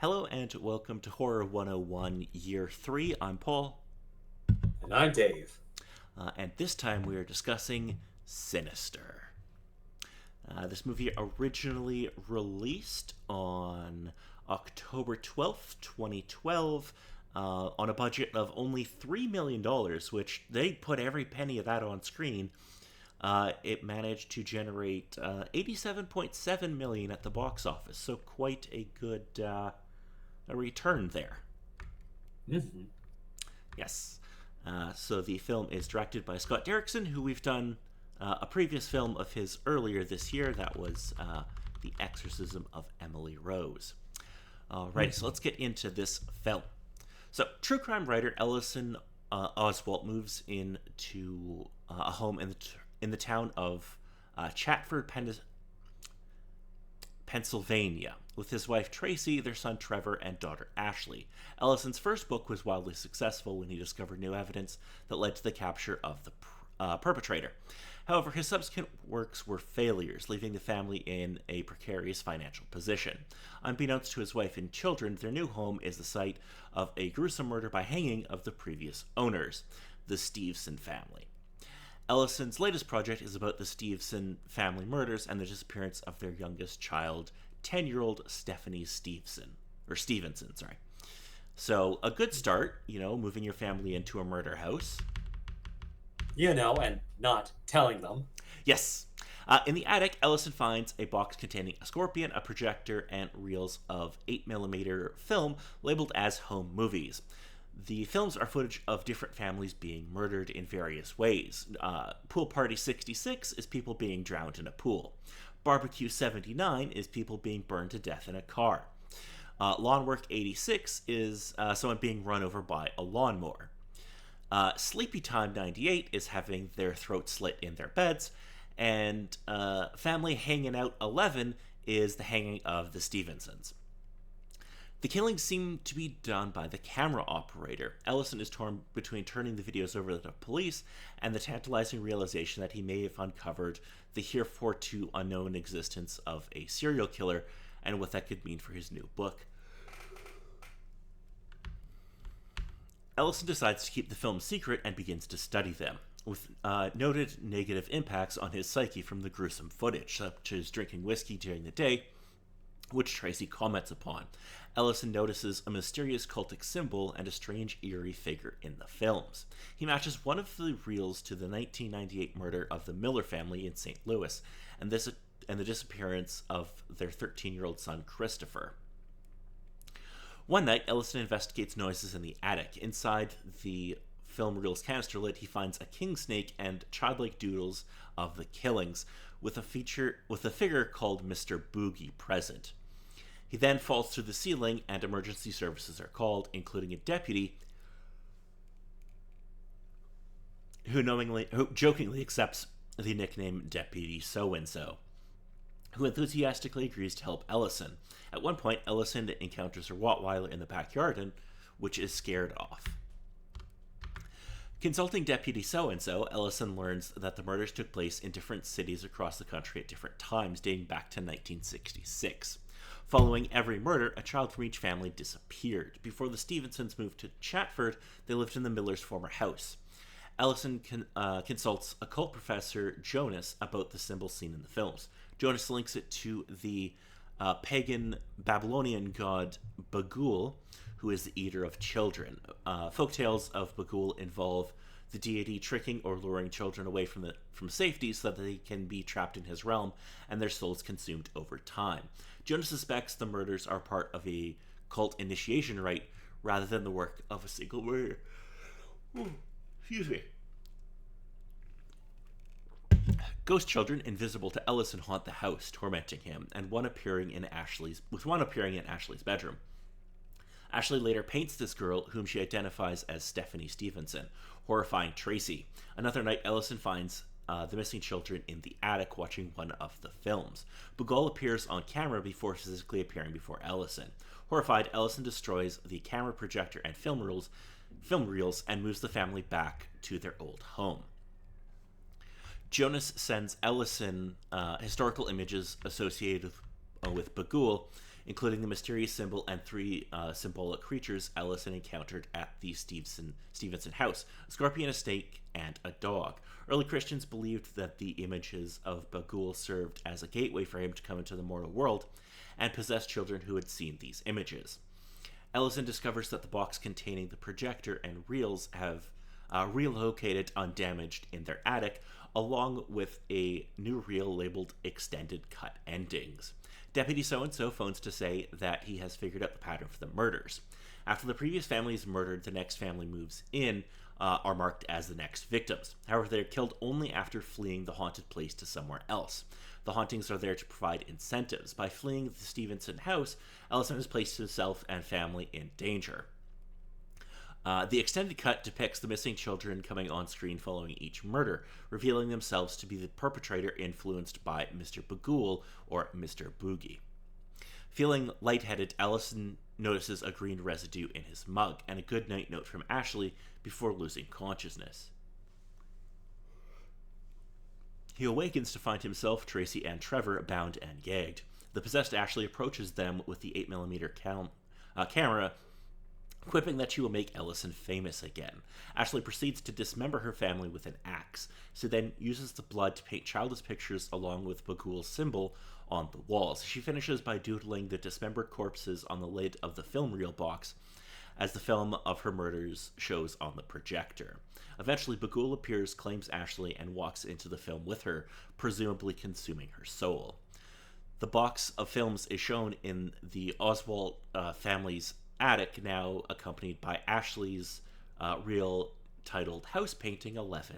Hello and welcome to Horror 101 Year 3. I'm Paul, And I'm Dave. and this time we are discussing Sinister. This movie originally released on October 12th, 2012, on a budget of only $3 million, which they put every penny of that on screen. It managed to generate 87.7 million at the box office, so quite a good a return there. hmm Yes. So the film is directed by Scott Derrickson, who we've done a previous film of his earlier this year. That was The Exorcism of Emily Rose. Alrighty, so let's get into this film. So, true crime writer Ellison Oswalt moves into a home in the town of Chatford, Pennsylvania, with his wife Tracy, their son Trevor, and daughter Ashley. Ellison's first book was wildly successful when he discovered new evidence that led to the capture of the perpetrator. However, his subsequent works were failures, leaving the family in a precarious financial position. Unbeknownst to his wife and children, their new home is the site of a gruesome murder by hanging of the previous owners, the Stevenson family. Ellison's latest project is about the Stevenson family murders and the disappearance of their youngest child, 10-year-old Stephanie Stevenson, sorry. So, a good start, moving your family into a murder house. And not telling them. Yes. In the attic, Ellison finds a box containing a scorpion, a projector, and reels of 8mm film labeled as home movies. The films are footage of different families being murdered in various ways. Pool Party 66 is people being drowned in a pool. Barbecue 79 is people being burned to death in a car. Lawn Work 86 is someone being run over by a lawnmower. Sleepy Time 98 is having their throat slit in their beds. And Family Hanging Out 11 is the hanging of the Stevensons. The killings seem to be done by the camera operator. Ellison is torn between turning the videos over to the police and the tantalizing realization that he may have uncovered the heretofore unknown existence of a serial killer and what that could mean for his new book. Ellison decides to keep the films secret and begins to study them, with noted negative impacts on his psyche from the gruesome footage, such as drinking whiskey during the day, which Tracy comments upon. Ellison notices a mysterious cultic symbol and a strange, eerie figure in the films. He matches one of the reels to the 1998 murder of the Miller family in St. Louis, and the disappearance of their 13-year-old son, Christopher. One night, Ellison investigates noises in the attic. Inside the film reel's canister lid, he finds a king snake and childlike doodles of the killings, with a figure called Mr. Boogie present. He then falls through the ceiling, and emergency services are called, including a deputy who jokingly accepts the nickname Deputy So-and-so, who enthusiastically agrees to help Ellison. At one point, Ellison encounters a Rottweiler in the backyard, which is scared off. Consulting Deputy So-and-so, Ellison learns that the murders took place in different cities across the country at different times, dating back to 1966. Following every murder, a child from each family disappeared. Before the Stevensons moved to Chatford, they lived in the Millers' former house. Ellison consults occult professor Jonas about the symbol seen in the films. Jonas links it to the pagan Babylonian god Bagul, who is the eater of children. Folktales of Bagul involve the deity tricking or luring children away from safety so that they can be trapped in his realm and their souls consumed over time. Jonas suspects the murders are part of a cult initiation rite rather than the work of a single murder. Excuse me. Ghost children invisible to Ellison haunt the house, tormenting him, and one appearing in Ashley's bedroom. Ashley later paints this girl, whom she identifies as Stephanie Stevenson, horrifying Tracy. Another night, Ellison finds the missing children in the attic watching one of the films. Bugall appears on camera before physically appearing before Ellison. Horrified, Ellison destroys the camera projector and film reels and moves the family back to their old home. Jonas sends Ellison historical images associated with Bagul including the mysterious symbol and three symbolic creatures Ellison encountered at the Stevenson house: a scorpion, a snake, and a dog. Early Christians believed that the images of Bagul served as a gateway for him to come into the mortal world and possess children who had seen these images. Ellison discovers that the box containing the projector and reels have relocated undamaged in their attic, along with a new reel labeled Extended Cut Endings. Deputy So-and-so phones to say that he has figured out the pattern for the murders. After the previous family is murdered, the next family moves in, are marked as the next victims. However, they're killed only after fleeing the haunted place to somewhere else. The hauntings are there to provide incentives. By fleeing the Stevenson house, Ellison has placed himself and family in danger. The extended cut depicts the missing children coming on screen following each murder, revealing themselves to be the perpetrator influenced by Mr. Bagul or Mr. Boogie. Feeling lightheaded, Ellison notices a green residue in his mug and a goodnight note from Ashley before losing consciousness. He awakens to find himself, Tracy, and Trevor bound and gagged. The possessed Ashley approaches them with the 8mm camera, quipping that she will make Ellison famous again. Ashley proceeds to dismember her family with an axe. She then uses the blood to paint childish pictures along with Bagul's symbol on the walls. She finishes by doodling the dismembered corpses on the lid of the film reel box, as the film of her murders shows on the projector. Eventually, Bagul appears, claims Ashley, and walks into the film with her, presumably consuming her soul. The box of films is shown in the Oswald family's attic, now accompanied by Ashley's reel titled House Painting 11.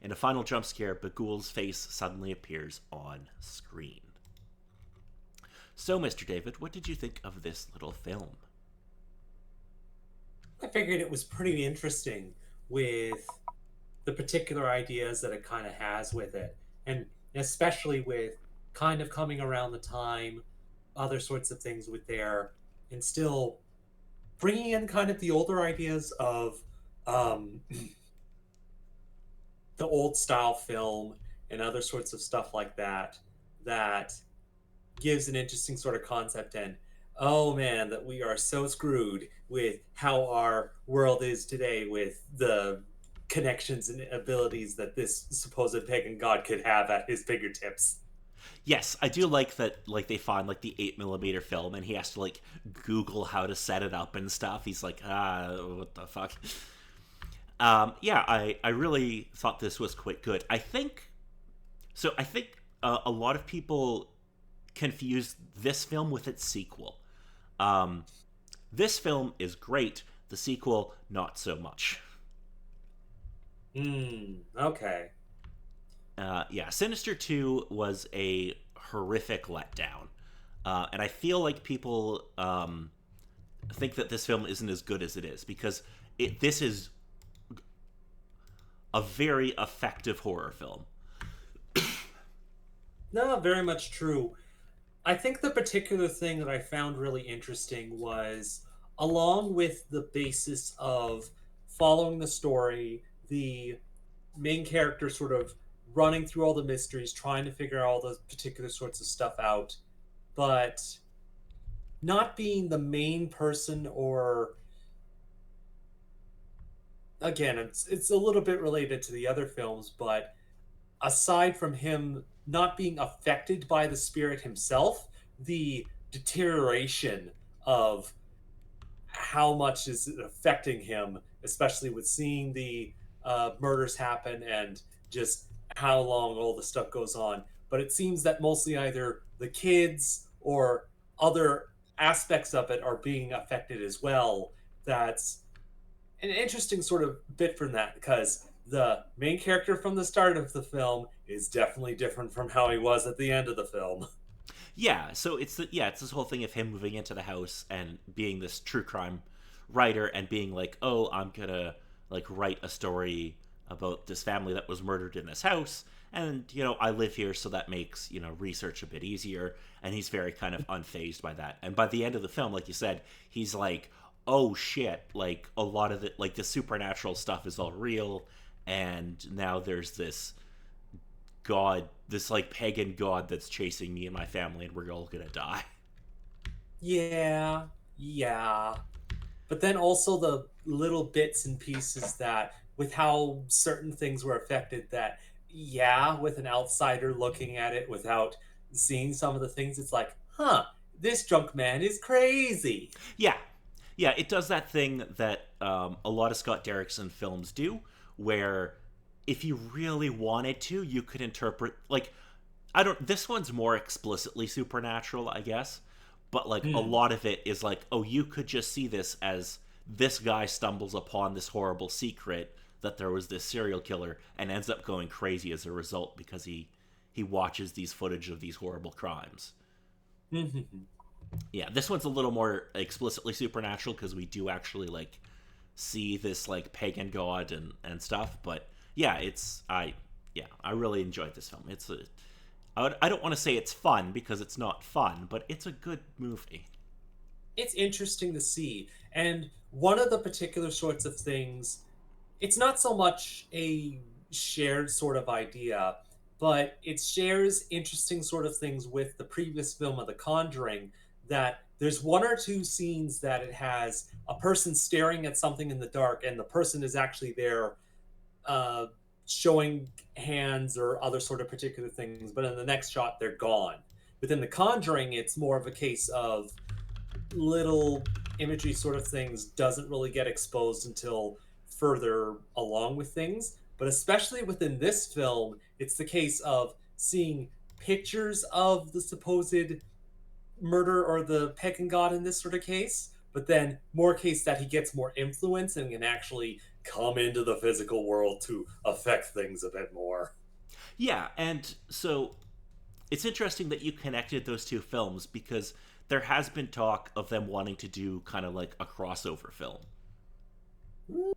In a final jump scare, Bagul's face suddenly appears on screen. So, Mr. David, what did you think of this little film? I figured it was pretty interesting with the particular ideas that it kind of has with it, and especially with kind of coming around the time, other sorts of things with there, and still bringing in kind of the older ideas of um, the old style film and other sorts of stuff like that, that gives an interesting sort of concept. And oh man, that we are so screwed with how our world is today with the connections and abilities that this supposed pagan god could have at his fingertips. Yes, I do like that. Like they find like the 8mm film, and he has to like Google how to set it up and stuff. He's like, what the fuck? Yeah, I really thought this was quite good. I think so. I think a lot of people confuse this film with its sequel. This film is great. The sequel, not so much. Okay. Yeah, Sinister 2 was a horrific letdown. And I feel like people think that this film isn't as good as it is, because this is a very effective horror film. No, very much true. I think the particular thing that I found really interesting was, along with the basis of following the story, the main character sort of running through all the mysteries, trying to figure all those particular sorts of stuff out, but not being the main person, or again, it's a little bit related to the other films, but aside from him not being affected by the spirit himself, the deterioration of how much is it affecting him, especially with seeing the murders happen and just how long all the stuff goes on. But it seems that mostly either the kids or other aspects of it are being affected as well. That's an interesting sort of bit from that, because the main character from the start of the film is definitely different from how he was at the end of the film. Yeah, so it's this whole thing of him moving into the house and being this true crime writer and being like, oh, I'm gonna like write a story about this family that was murdered in this house, and I live here, so that makes research a bit easier. And he's very kind of unfazed by that. And by the end of the film, like you said, he's like, oh shit, like a lot of like the supernatural stuff is all real, and now there's this god, this like pagan god that's chasing me and my family, and we're all gonna die. Yeah, yeah. But then also the little bits and pieces that, with how certain things were affected, that, yeah, with an outsider looking at it without seeing some of the things, it's like, huh, this drunk man is crazy. Yeah, yeah, it does that thing that a lot of Scott Derrickson films do, where if you really wanted to, you could interpret like I don't. This one's more explicitly supernatural, I guess, but like a Hmm. lot of it is like, oh, you could just see this as this guy stumbles upon this horrible secret that there was this serial killer and ends up going crazy as a result because he watches these footage of these horrible crimes. Yeah, this one's a little more explicitly supernatural because we do actually like see this like pagan god and stuff. But yeah, I really enjoyed this film. I don't want to say it's fun because it's not fun, but it's a good movie. It's interesting to see. And one of the particular sorts of things, it's not so much a shared sort of idea, but it shares interesting sort of things with the previous film of The Conjuring. That there's one or two scenes that it has a person staring at something in the dark, and the person is actually there, uh, showing hands or other sort of particular things, but in the next shot, they're gone. Within The Conjuring, it's more of a case of little imagery sort of things doesn't really get exposed until further along with things. But especially within this film, it's the case of seeing pictures of the supposed murder or the pagan god in this sort of case, but then more case that he gets more influence and can actually come into the physical world to affect things a bit more. Yeah, and so it's interesting that you connected those two films because there has been talk of them wanting to do kind of like a crossover film,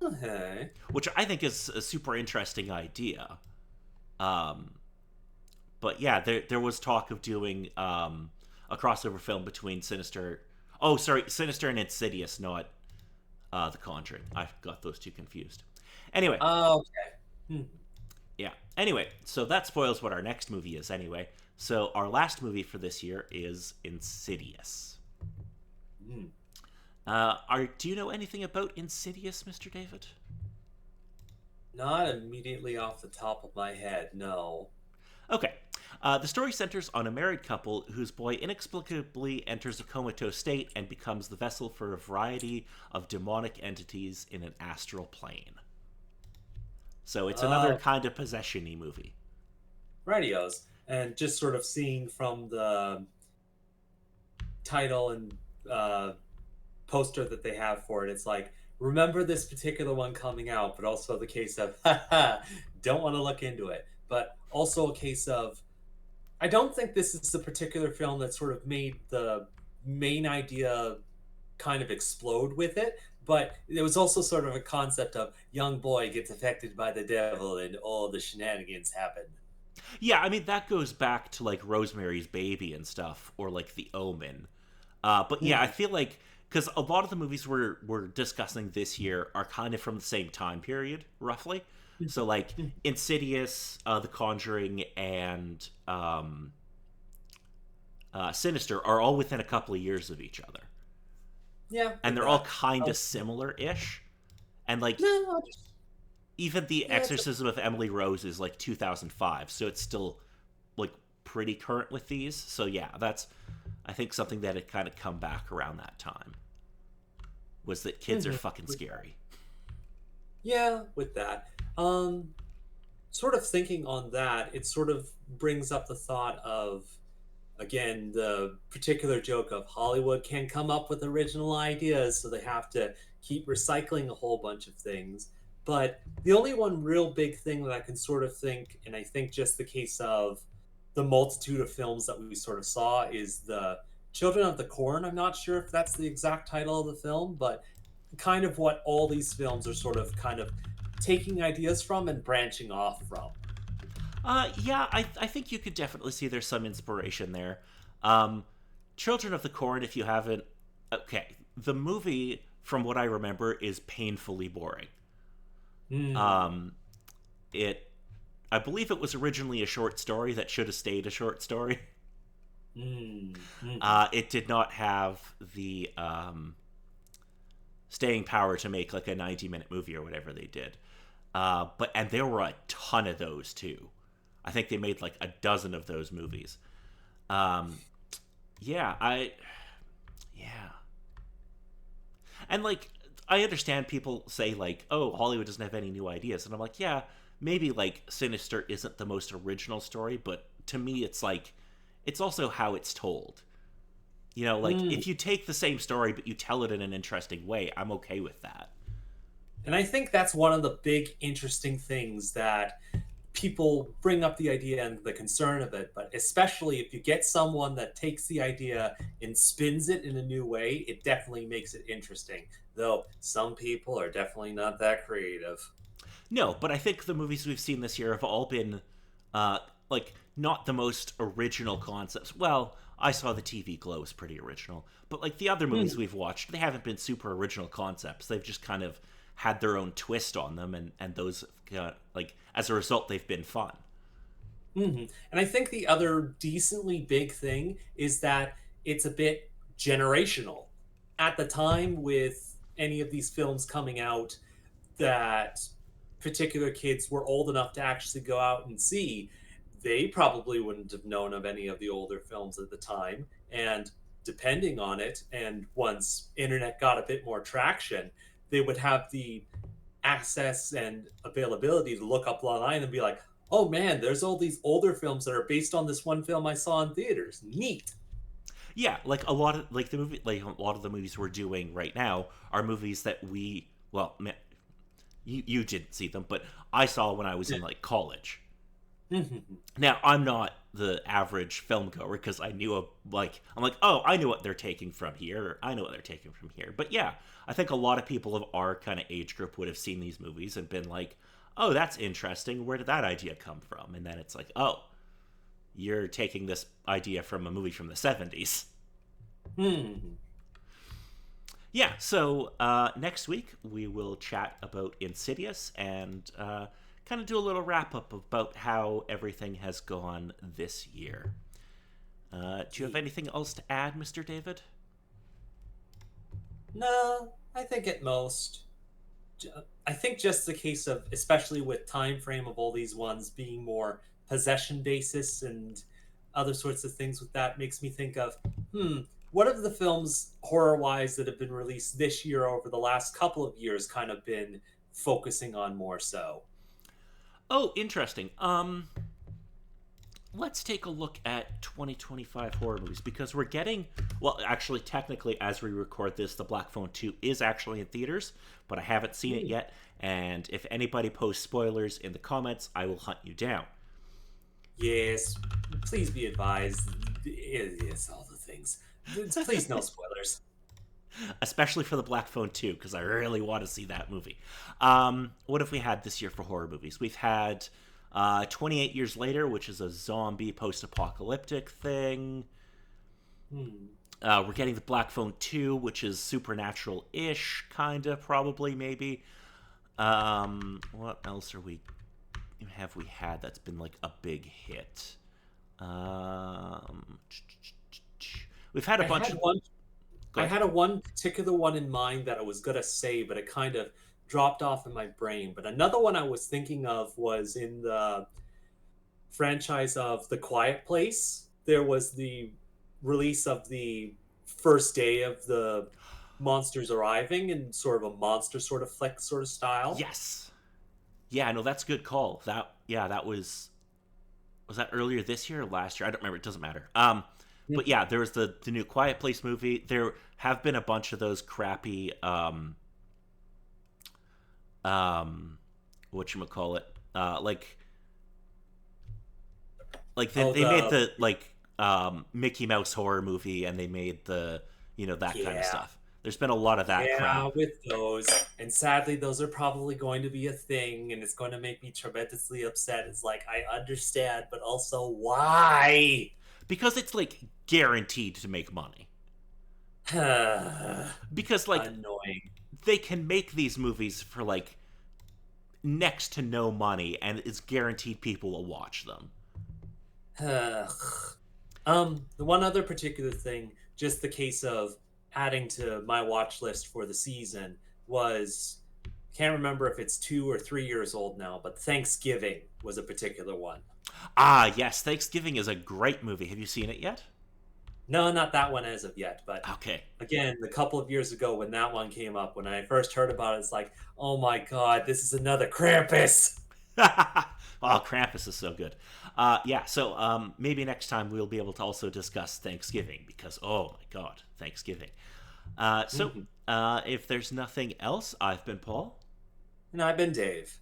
Okay. which I think is a super interesting idea. Um, but yeah, there was talk of doing a crossover film between Sinister. Oh, sorry, Sinister and Insidious, not The Conjuring. I got those two confused. Anyway, Okay. Hmm. yeah. Anyway, so that spoils what our next movie is. Anyway, so our last movie for this year is Insidious. Hmm. Do you know anything about Insidious, Mr. David? Not immediately off the top of my head, no. Okay. The story centers on a married couple whose boy inexplicably enters a comatose state and becomes the vessel for a variety of demonic entities in an astral plane. So it's another Oh, kind of possession-y movie. radios. And just sort of seeing from the title and uh, poster that they have for it, it's like, remember this particular one coming out, but also the case of, haha, don't want to look into it. But also a case of, I don't think this is the particular film that sort of made the main idea kind of explode with it. But it was also sort of a concept of young boy gets affected by the devil and all the shenanigans happen. Yeah, I mean that goes back to like Rosemary's Baby and stuff, or like The Omen. But yeah, I Mhm. feel like because a lot of the movies we're discussing this year are kind of from the same time period, roughly. So like Insidious, The Conjuring, and Sinister are all within a couple of years of each other, Yeah, and with they're all that. kind Oh, of similar-ish. And like no, even The yeah, it's Exorcism of Emily Rose is like 2005, so it's still like pretty current with these. So yeah, that's I think something that had kind of come back around that time was that kids are mhm, fucking with that. scary. Yeah, with that. Um, Sort of thinking on that, it sort of brings up the thought of, again, the particular joke of Hollywood can't come up with original ideas, so they have to keep recycling a whole bunch of things. But the only one real big thing that I can sort of think, and I think just the case of the multitude of films that we sort of saw, is the Children of the Corn. I'm not sure if that's the exact title of the film, but kind of what all these films are sort of kind of taking ideas from and branching off from. Yeah, I think you could definitely see there's some inspiration there. Um, Children of the Corn, if you haven't, okay, the movie from what I remember is painfully boring. Hmm. Um, it, I believe it was originally a short story that should have stayed a short story. Mm-hmm. It did not have the staying power to make like a 90-minute movie or whatever they did. And there were a ton of those too. I think they made like a dozen of those movies. Um, yeah, yeah, and like I understand people say like, oh, Hollywood doesn't have any new ideas, and I'm like, yeah, maybe like Sinister isn't the most original story, but to me, it's like it's also how it's told. Like Mm. if you take the same story but you tell it in an interesting way, I'm okay with that. And I think that's one of the big interesting things that people bring up the idea and the concern of it, but especially if you get someone that takes the idea and spins it in a new way, it definitely makes it interesting. Though some people are definitely not that creative. No, but I think the movies we've seen this year have all been, uh, like, not the most original concepts. Well, I saw the TV Glow was pretty original, but like the other movies Hmm. we've watched, they haven't been super original concepts. They've just kind of had their own twist on them, and those like as a result, they've been fun. Hmm. And I think the other decently big thing is that it's a bit generational. At the time, with any of these films coming out, that particular kids were old enough to actually go out and see, they probably wouldn't have known of any of the older films at the time. And depending on it, and once internet got a bit more traction, they would have the access and availability to look up online and be like, oh man, there's all these older films that are based on this one film I saw in theaters. Neat. Yeah, like a lot of like the movie, like a lot of the movies we're doing right now are movies that we well, you didn't see them, but I saw when I was in like college. Now I'm not the average film goer because I knew like I'm like, oh, I know what they're taking from here, or I know what they're taking from here. But yeah, I think a lot of people of our kind of age group would have seen these movies and been like, oh, that's interesting. Where did that idea come from? And then it's like, oh, you're taking this idea from a movie from the '70s. Hmm. Yeah, so next week we will chat about Insidious and kind of do a little wrap up about how everything has gone this year. Do you have anything else to add, Mr. David? No, I think at most. I think just the case of, especially with time frame of all these ones being more possession basis and other sorts of things with that, makes me think of, what of the films horror wise that have been released this year over the last couple of years kind of been focusing on more so? Oh, interesting. Let's take a look at 2025 horror movies because we're getting, well, actually, technically, as we record this, The Black Phone 2 is actually in theaters, but I haven't seen it Hmm. yet. And if anybody posts spoilers in the comments, I will hunt you down. Yes, please be advised. Yes, all the things. Please, no spoilers. Especially for The Black Phone 2, because I really want to see that movie. What have we had this year for horror movies? We've had 28 Years Later, which is a zombie post apocalyptic thing. Hmm. We're getting The Black Phone 2, which is supernatural ish, kind of, probably, maybe. What else have we had that's been like a big hit? Um, we've had a I bunch had of. one Go I ahead. had a one particular one in mind that I was gonna say, but it kind of dropped off in my brain. But another one I was thinking of was in the franchise of The Quiet Place. There was the release of the first day of the monsters arriving in sort of a monster sort of flick sort of style. Yes. Yeah, no, that's a good call. That was that earlier this year or last year? I don't remember. It doesn't matter. But yeah, there was the new Quiet Place movie. There have been a bunch of those crappy um what you call it like Oh, they made the the like Mickey Mouse horror movie and they made the that kind of yeah. stuff. There's been a lot of that Yeah, crap with those. And sadly, those are probably going to be a thing, and it's going to make me tremendously upset. It's like, I understand, but also, why? because it's like guaranteed to make money. Because like Annoying. they can make these movies for like next to no money and it's guaranteed people will watch them. Ugh. The one other particular thing, just the case of adding to my watch list for the season was, can't remember if it's 2 or 3 years old now, but Thanksgiving was a particular one. Ah, yes, Thanksgiving is a great movie. Have you seen it yet? No, not that one as of yet, but Okay. again, a couple of years ago when that one came up, when I first heard about it, it's like, oh my god, this is another Krampus. Oh, Krampus is so good. Yeah, so maybe next time we'll be able to also discuss Thanksgiving because, oh my God, Thanksgiving. So Mhm. if there's nothing else, I've been Paul. And I've been Dave.